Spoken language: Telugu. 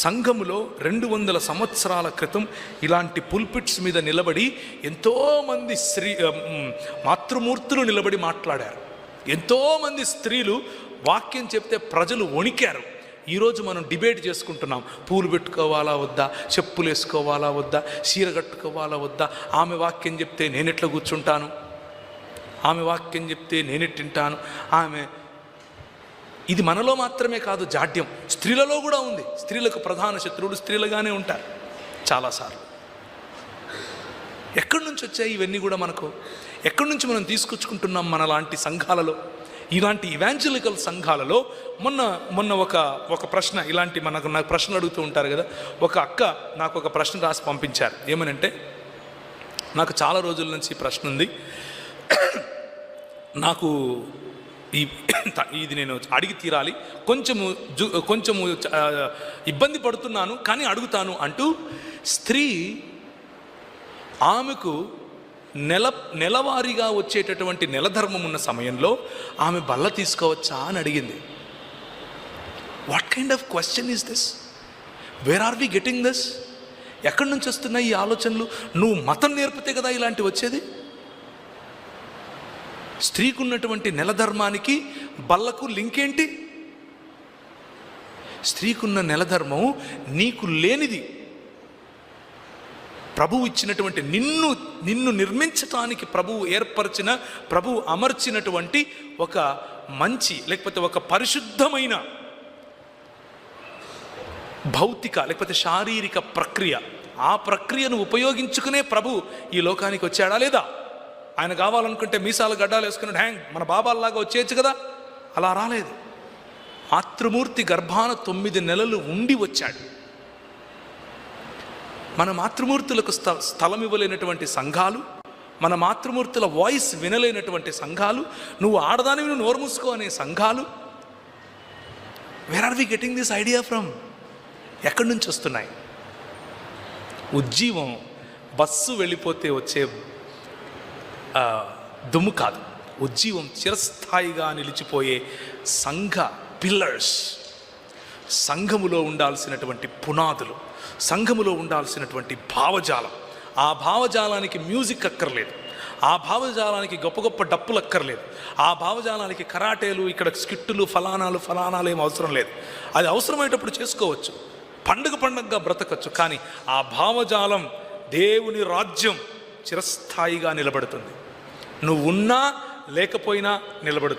సంఘములో 200 సంవత్సరాల క్రితం ఇలాంటి పుల్పిట్స్ మీద నిలబడి ఎంతోమంది మాతృమూర్తులు నిలబడి మాట్లాడారు. ఎంతోమంది స్త్రీలు వాక్యం చెప్తే ప్రజలు వణికారు. ఈరోజు మనం డిబేట్ చేసుకుంటున్నాం, పూలు పెట్టుకోవాలా వద్దా, చెప్పులు వేసుకోవాలా వద్దా, చీర కట్టుకోవాలా వద్దా, ఆమె వాక్యం చెప్తే నేనెట్లా కూర్చుంటాను, ఆమె వాక్యం చెప్తే నేనెట్టింటాను, ఇది మనలో మాత్రమే కాదు, జాడ్యం స్త్రీలలో కూడా ఉంది. స్త్రీలకు ప్రధాన శత్రువులు స్త్రీలుగానే ఉంటారు చాలాసార్లు. ఎక్కడి నుంచి వచ్చాయి ఇవన్నీ కూడా మనకు? ఎక్కడి నుంచి మనం తీసుకొచ్చుకుంటున్నాం? మన లాంటి సంఘాలలో, ఇలాంటి ఇవాంజలికల్ సంఘాలలో మొన్న ఒక ప్రశ్న, ఇలాంటి నాకు ప్రశ్న అడుగుతూ ఉంటారు కదా. ఒక అక్క నాకు ఒక ప్రశ్న రాసి పంపించారు. ఏమనంటే, నాకు చాలా రోజుల నుంచి ఈ ప్రశ్న ఉంది, నాకు ఇది నేను అడిగి తీరాలి, కొంచెము ఇబ్బంది పడుతున్నాను కానీ అడుగుతాను అంటూ, స్త్రీ ఆమెకు నెలవారీగా వచ్చేటటువంటి నెలధర్మం ఉన్న సమయంలో ఆమె బల్ల తీసుకోవచ్చా అని అడిగింది. What kind of question is this? Where are we getting this? ఎక్కడి నుంచి వస్తున్నాయి ఈ ఆలోచనలు? నువ్వు మతం నేర్పితే కదా ఇలాంటివి వచ్చేది. స్త్రీకి ఉన్నటువంటి నెలధర్మానికి బల్లకు లింక్ ఏంటి? స్త్రీకున్న నెలధర్మం నీకు లేనిది. ప్రభువు ఇచ్చినటువంటి నిన్ను నిర్మించటానికి ప్రభువు ఏర్పరిచిన, ప్రభువు అమర్చినటువంటి ఒక మంచి, లేకపోతే ఒక పరిశుద్ధమైన భౌతిక లేకపోతే శారీరక ప్రక్రియ, ఆ ప్రక్రియను ఉపయోగించుకునే ప్రభువు ఈ లోకానికి వచ్చాడా లేదా? ఆయన కావాలనుకుంటే మీసాలు గడ్డాలు వేసుకుని మన బాబాల్లాగా వచ్చేయచ్చు కదా. అలా రాలేదు. మాతృమూర్తి గర్భాన 9 నెలలు ఉండి వచ్చాడు. మన మాతృమూర్తులకు స్థలం ఇవ్వలేనటువంటి సంఘాలు, మన మాతృమూర్తుల వాయిస్ వినలేనటువంటి సంఘాలు, నువ్వు ఆడదానివి నువ్వు నోరు మూసుకో అనే సంఘాలు, where are we getting this idea from? ఎక్కడి నుంచి వస్తున్నాయి? ఉజ్జీవం బస్సు వెళ్ళిపోతే వచ్చే దుమ్ము కాదు. ఉజ్జీవం చిరస్థాయిగా నిలిచిపోయే సంఘ పిల్లర్స్, సంఘములో ఉండాల్సినటువంటి పునాదులు, సంఘములో ఉండాల్సినటువంటి భావజాలం. ఆ భావజాలానికి మ్యూజిక్ అక్కర్లేదు, ఆ భావజాలానికి గొప్ప గొప్ప డప్పులు అక్కర్లేదు, ఆ భావజాలానికి కరాటేలు, ఇక్కడ స్కిట్టులు, ఫలానాలు ఏం అవసరం లేదు. అది అవసరమైనప్పుడు చేసుకోవచ్చు, పండుగగా బ్రతకచ్చు. కానీ ఆ భావజాలం, దేవుని రాజ్యం చిరస్థాయిగా నిలబడుతుంది. నువ్వు ఉన్నా లేకపోయినా నిలబడుతుంది.